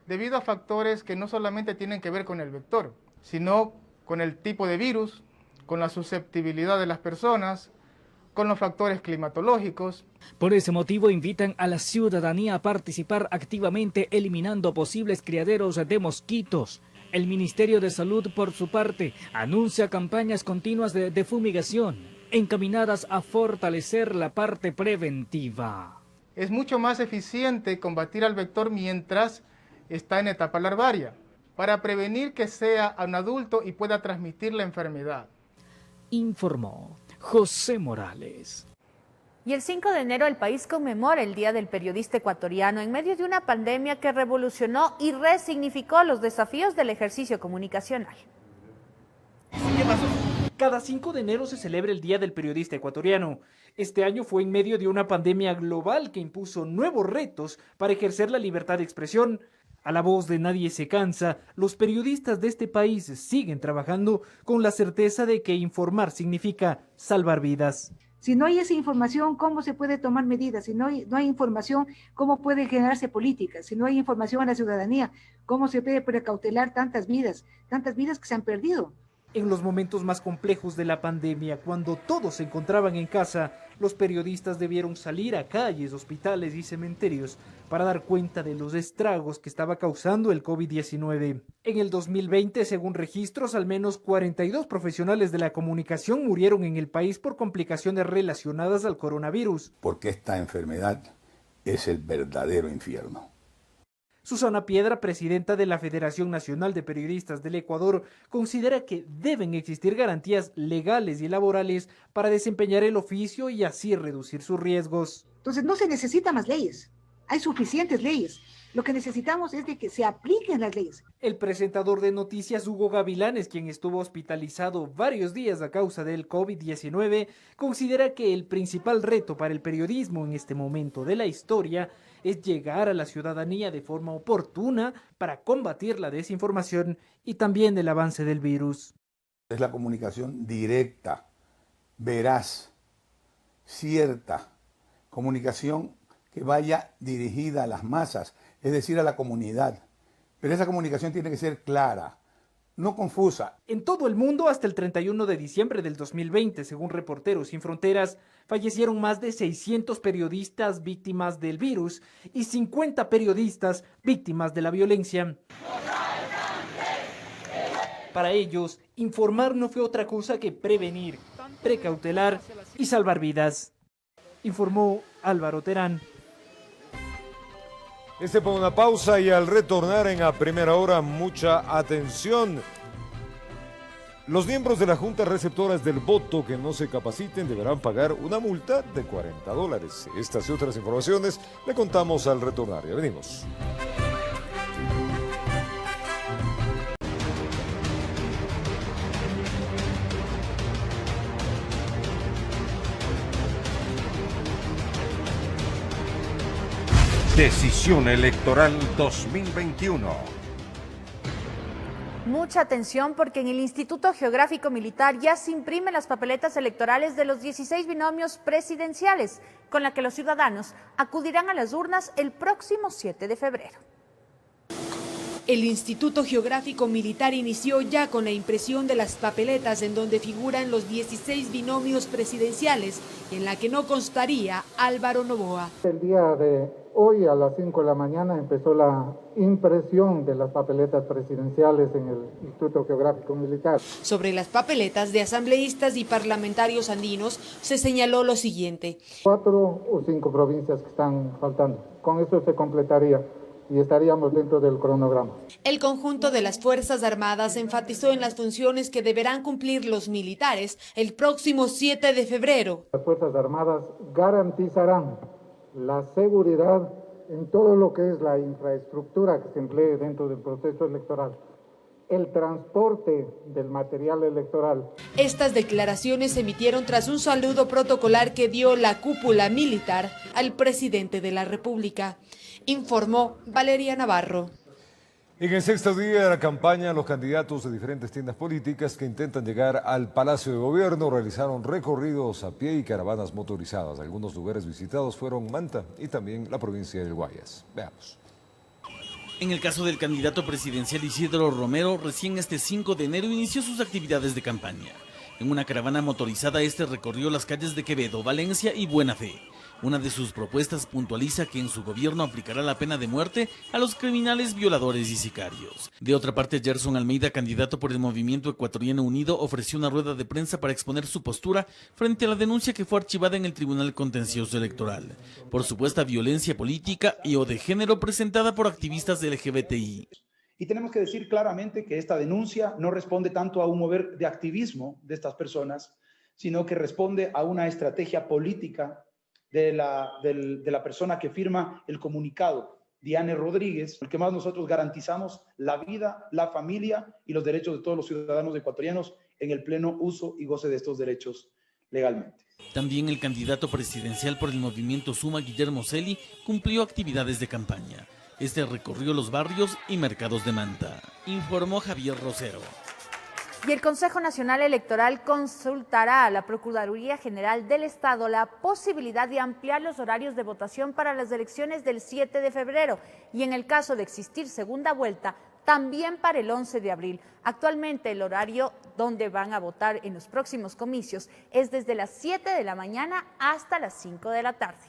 debido a factores que no solamente tienen que ver con el vector, sino con el tipo de virus, con la susceptibilidad de las personas, con los factores climatológicos. Por ese motivo invitan a la ciudadanía a participar activamente eliminando posibles criaderos de mosquitos. El Ministerio de Salud, por su parte, anuncia campañas continuas de fumigación, encaminadas a fortalecer la parte preventiva. Es mucho más eficiente combatir al vector mientras está en etapa larvaria, para prevenir que sea un adulto y pueda transmitir la enfermedad. Informó José Morales. Y el 5 de enero el país conmemora el Día del Periodista Ecuatoriano en medio de una pandemia que revolucionó y resignificó los desafíos del ejercicio comunicacional. ¿Qué pasó? Cada 5 de enero se celebra el Día del Periodista Ecuatoriano. Este año fue en medio de una pandemia global que impuso nuevos retos para ejercer la libertad de expresión. A la voz de Nadie se cansa, los periodistas de este país siguen trabajando con la certeza de que informar significa salvar vidas. Si no hay esa información, ¿cómo se puede tomar medidas? Si no hay información, ¿cómo puede generarse políticas? Si no hay información a la ciudadanía, ¿cómo se puede precautelar tantas vidas que se han perdido? En los momentos más complejos de la pandemia, cuando todos se encontraban en casa, los periodistas debieron salir a calles, hospitales y cementerios para dar cuenta de los estragos que estaba causando el COVID-19. En el 2020, según registros, al menos 42 profesionales de la comunicación murieron en el país por complicaciones relacionadas al coronavirus. Porque esta enfermedad es el verdadero infierno. Susana Piedra, presidenta de la Federación Nacional de Periodistas del Ecuador, considera que deben existir garantías legales y laborales para desempeñar el oficio y así reducir sus riesgos. Entonces no se necesitan más leyes, hay suficientes leyes. Lo que necesitamos es de que se apliquen las leyes. El presentador de noticias Hugo Gavilanes, quien estuvo hospitalizado varios días a causa del COVID-19, considera que el principal reto para el periodismo en este momento de la historia es llegar a la ciudadanía de forma oportuna para combatir la desinformación y también el avance del virus. Es la comunicación directa, veraz, cierta, comunicación que vaya dirigida a las masas, es decir, a la comunidad. Pero esa comunicación tiene que ser clara, no confusa. En todo el mundo, hasta el 31 de diciembre del 2020, según Reporteros Sin Fronteras, fallecieron más de 600 periodistas víctimas del virus y 50 periodistas víctimas de la violencia. Para ellos, informar no fue otra cosa que prevenir, precautelar y salvar vidas. Informó Álvaro Terán. Pone una pausa y al retornar en A Primera Hora, mucha atención. Los miembros de la Junta Receptoras del Voto que no se capaciten deberán pagar una multa de $40. Estas y otras informaciones le contamos al retornar. Ya venimos. Decisión Electoral 2021. Mucha atención porque en el Instituto Geográfico Militar ya se imprimen las papeletas electorales de los 16 binomios presidenciales, con la que los ciudadanos acudirán a las urnas el próximo 7 de febrero. El Instituto Geográfico Militar inició ya con la impresión de las papeletas en donde figuran los 16 binomios presidenciales, en la que no constaría Álvaro Noboa. El día de hoy a las 5 de la mañana empezó la impresión de las papeletas presidenciales en el Instituto Geográfico Militar. Sobre las papeletas de asambleístas y parlamentarios andinos se señaló lo siguiente: 4 o 5 provincias que están faltando. Con eso se completaría y estaríamos dentro del cronograma. El conjunto de las Fuerzas Armadas enfatizó en las funciones que deberán cumplir los militares el próximo 7 de febrero. Las Fuerzas Armadas garantizarán la seguridad en todo lo que es la infraestructura que se emplee dentro del proceso electoral, el transporte del material electoral. Estas declaraciones se emitieron tras un saludo protocolar que dio la cúpula militar al presidente de la República, informó Valeria Navarro. En el sexto día de la campaña, los candidatos de diferentes tiendas políticas que intentan llegar al Palacio de Gobierno realizaron recorridos a pie y caravanas motorizadas. Algunos lugares visitados fueron Manta y también la provincia del Guayas. Veamos. En el caso del candidato presidencial Isidro Romero, recién este 5 de enero inició sus actividades de campaña. En una caravana motorizada, este recorrió las calles de Quevedo, Valencia y Buena Fe. Una de sus propuestas puntualiza que en su gobierno aplicará la pena de muerte a los criminales, violadores y sicarios. De otra parte, Gerson Almeida, candidato por el Movimiento Ecuatoriano Unido, ofreció una rueda de prensa para exponer su postura frente a la denuncia que fue archivada en el Tribunal Contencioso Electoral por supuesta violencia política y o de género presentada por activistas LGBTI. Y tenemos que decir claramente que esta denuncia no responde tanto a un mover de activismo de estas personas, sino que responde a una estrategia política de la persona que firma el comunicado, Diane Rodríguez, el que más nosotros garantizamos la vida, la familia y los derechos de todos los ciudadanos ecuatorianos en el pleno uso y goce de estos derechos legalmente. También el candidato presidencial por el movimiento Suma, Guillermo Celi, cumplió actividades de campaña. Este recorrió los barrios y mercados de Manta, informó Javier Rosero. Y el Consejo Nacional Electoral consultará a la Procuraduría General del Estado la posibilidad de ampliar los horarios de votación para las elecciones del 7 de febrero y en el caso de existir segunda vuelta, también para el 11 de abril. Actualmente el horario donde van a votar en los próximos comicios es desde las 7 de la mañana hasta las 5 de la tarde.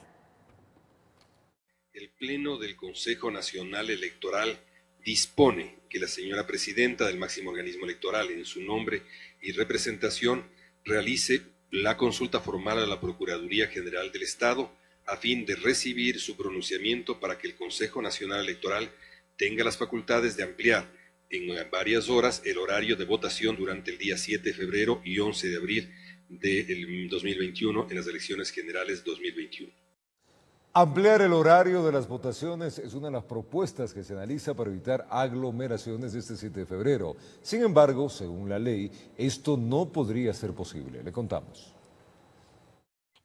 El Pleno del Consejo Nacional Electoral dispone que la señora presidenta del máximo organismo electoral, en su nombre y representación, realice la consulta formal a la Procuraduría General del Estado a fin de recibir su pronunciamiento para que el Consejo Nacional Electoral tenga las facultades de ampliar en varias horas el horario de votación durante el día 7 de febrero y 11 de abril del 2021 en las elecciones generales 2021. Ampliar el horario de las votaciones es una de las propuestas que se analiza para evitar aglomeraciones este 7 de febrero. Sin embargo, según la ley, esto no podría ser posible. Le contamos.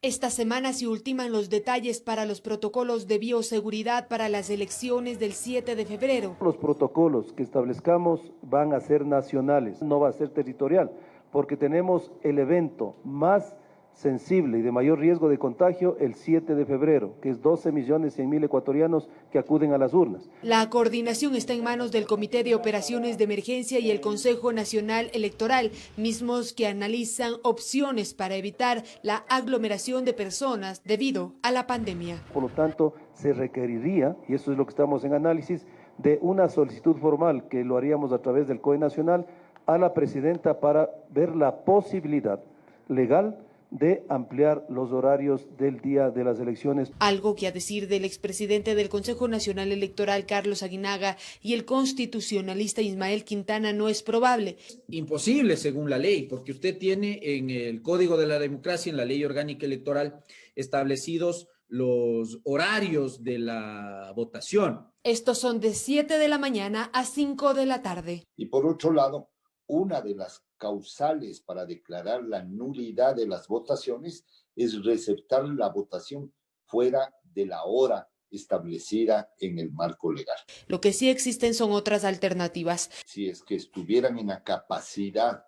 Esta semana se ultiman los detalles para los protocolos de bioseguridad para las elecciones del 7 de febrero. Los protocolos que establezcamos van a ser nacionales, no va a ser territorial, porque tenemos el evento más sensible y de mayor riesgo de contagio el 7 de febrero, que es 12.100.000 ecuatorianos que acuden a las urnas. La coordinación está en manos del Comité de Operaciones de Emergencia y el Consejo Nacional Electoral, mismos que analizan opciones para evitar la aglomeración de personas debido a la pandemia. Por lo tanto, se requeriría, y eso es lo que estamos en análisis, de una solicitud formal que lo haríamos a través del COE Nacional a la presidenta para ver la posibilidad legal de ampliar los horarios del día de las elecciones. Algo que a decir del expresidente del Consejo Nacional Electoral, Carlos Aguinaga, y el constitucionalista Ismael Quintana, no es probable. Imposible según la ley, porque usted tiene en el Código de la Democracia, en la Ley Orgánica Electoral, establecidos los horarios de la votación. Estos son de 7 de la mañana a 5 de la tarde. Y por otro lado, una de las causales para declarar la nulidad de las votaciones es receptar la votación fuera de la hora establecida en el marco legal. Lo que sí existen son otras alternativas. Si es que estuvieran en la capacidad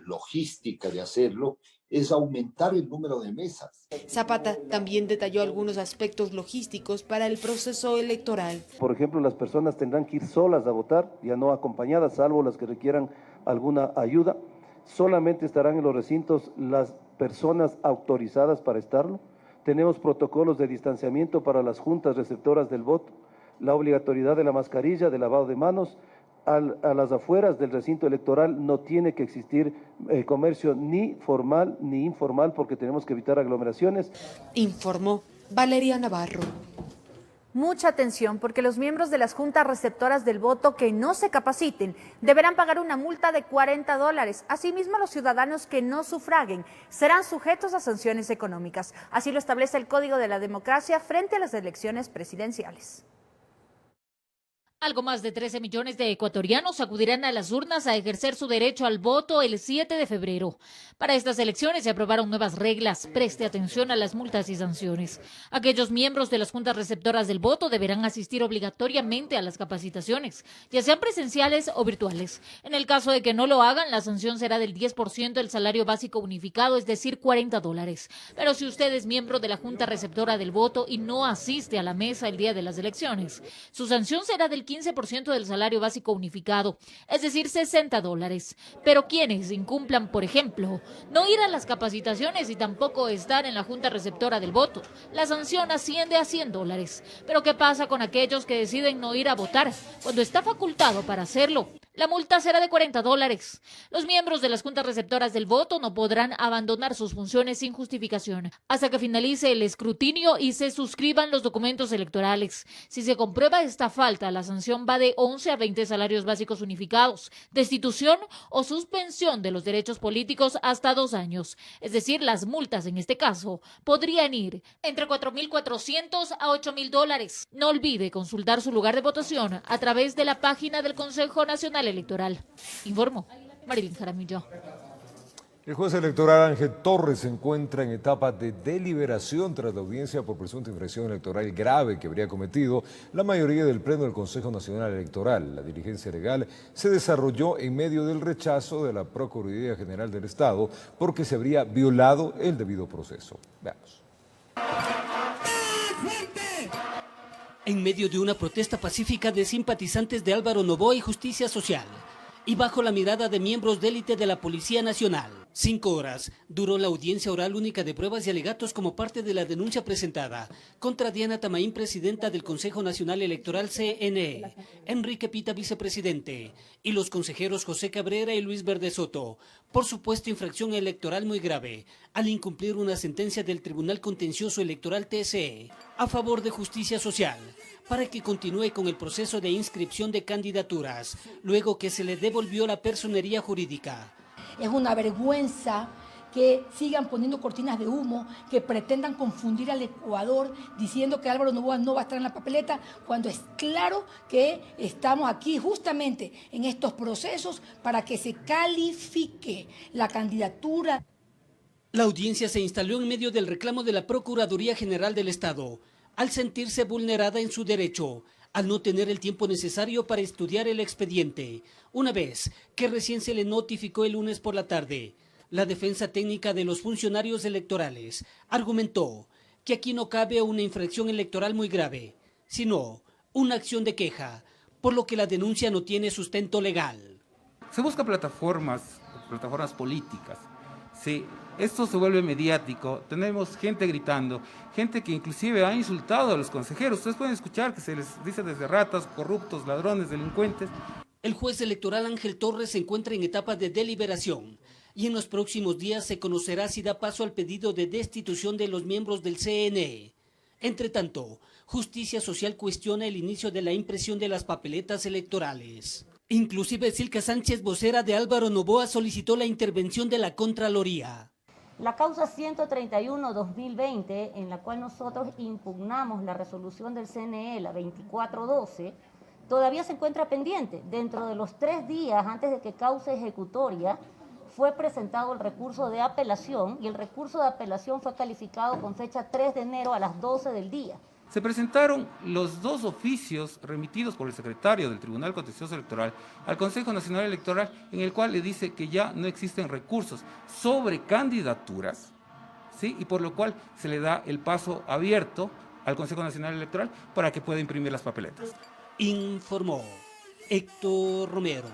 logística de hacerlo, es aumentar el número de mesas. Zapata también detalló algunos aspectos logísticos para el proceso electoral. Por ejemplo, las personas tendrán que ir solas a votar, ya no acompañadas, salvo las que requieran alguna ayuda. Solamente estarán en los recintos las personas autorizadas para estarlo. Tenemos protocolos de distanciamiento para las juntas receptoras del voto, la obligatoriedad de la mascarilla, del lavado de manos. A las afueras del recinto electoral no tiene que existir comercio ni formal ni informal porque tenemos que evitar aglomeraciones. Informó Valeria Navarro. Mucha atención porque los miembros de las juntas receptoras del voto que no se capaciten deberán pagar una multa de $40. Asimismo, los ciudadanos que no sufraguen serán sujetos a sanciones económicas. Así lo establece el Código de la Democracia frente a las elecciones presidenciales. Algo más de 13 millones de ecuatorianos acudirán a las urnas a ejercer su derecho al voto el 7 de febrero. Para estas elecciones se aprobaron nuevas reglas. Preste atención a las multas y sanciones. Aquellos miembros de las juntas receptoras del voto deberán asistir obligatoriamente a las capacitaciones, ya sean presenciales o virtuales. En el caso de que no lo hagan, la sanción será del 10% del salario básico unificado, es decir, $40. Pero si usted es miembro de la junta receptora del voto y no asiste a la mesa el día de las elecciones, su sanción será del 15% del salario básico unificado, es decir, $60. Pero quienes incumplan, por ejemplo, no ir a las capacitaciones y tampoco estar en la junta receptora del voto, la sanción asciende a $100. Pero ¿qué pasa con aquellos que deciden no ir a votar cuando está facultado para hacerlo? La multa será de $40. Los miembros de las juntas receptoras del voto no podrán abandonar sus funciones sin justificación hasta que finalice el escrutinio y se suscriban los documentos electorales. Si se comprueba esta falta, la sanción va de 11 a 20 salarios básicos unificados, destitución o suspensión de los derechos políticos hasta 2 años. Es decir, las multas en este caso podrían ir entre $4.400 a $8.000. No olvide consultar su lugar de votación a través de la página del Consejo Nacional Electoral. Informó Marilyn Jaramillo. El juez electoral Ángel Torres se encuentra en etapa de deliberación tras la audiencia por presunta infracción electoral grave que habría cometido la mayoría del Pleno del Consejo Nacional Electoral. La diligencia legal se desarrolló en medio del rechazo de la Procuraduría General del Estado porque se habría violado el debido proceso. Veamos. En medio de una protesta pacífica de simpatizantes de Álvaro Noboa y Justicia Social, y bajo la mirada de miembros de élite de la Policía Nacional, 5 horas duró la audiencia oral única de pruebas y alegatos como parte de la denuncia presentada contra Diana Tamaín, presidenta del Consejo Nacional Electoral CNE, Enrique Pita, vicepresidente, y los consejeros José Cabrera y Luis Verde Soto, por supuesta infracción electoral muy grave, al incumplir una sentencia del Tribunal Contencioso Electoral TSE a favor de Justicia Social, para que continúe con el proceso de inscripción de candidaturas, luego que se le devolvió la personería jurídica. Es una vergüenza que sigan poniendo cortinas de humo, que pretendan confundir al Ecuador diciendo que Álvaro Noboa no va a estar en la papeleta, cuando es claro que estamos aquí justamente en estos procesos para que se califique la candidatura. La audiencia se instaló en medio del reclamo de la Procuraduría General del Estado, al sentirse vulnerada en su derecho, al no tener el tiempo necesario para estudiar el expediente, una vez que recién se le notificó el lunes por la tarde. La defensa técnica de los funcionarios electorales argumentó que aquí no cabe una infracción electoral muy grave, sino una acción de queja, por lo que la denuncia no tiene sustento legal. Se busca plataformas políticas. Sí, esto se vuelve mediático, tenemos gente gritando, gente que inclusive ha insultado a los consejeros. Ustedes pueden escuchar que se les dice desde ratas, corruptos, ladrones, delincuentes. El juez electoral Ángel Torres se encuentra en etapa de deliberación y en los próximos días se conocerá si da paso al pedido de destitución de los miembros del CNE. Entre tanto, Justicia Social cuestiona el inicio de la impresión de las papeletas electorales. Inclusive Silka Sánchez, vocera de Álvaro Noboa, solicitó la intervención de la Contraloría. La causa 131-2020, en la cual nosotros impugnamos la resolución del CNE, la 2412, todavía se encuentra pendiente. Dentro de los 3 días antes de que cause ejecutoria, fue presentado el recurso de apelación y el recurso de apelación fue calificado con fecha 3 de enero a las 12 del día. Se presentaron los 2 oficios remitidos por el secretario del Tribunal Contencioso Electoral al Consejo Nacional Electoral, en el cual le dice que ya no existen recursos sobre candidaturas, ¿sí? Y por lo cual se le da el paso abierto al Consejo Nacional Electoral para que pueda imprimir las papeletas. Informó Héctor Romero.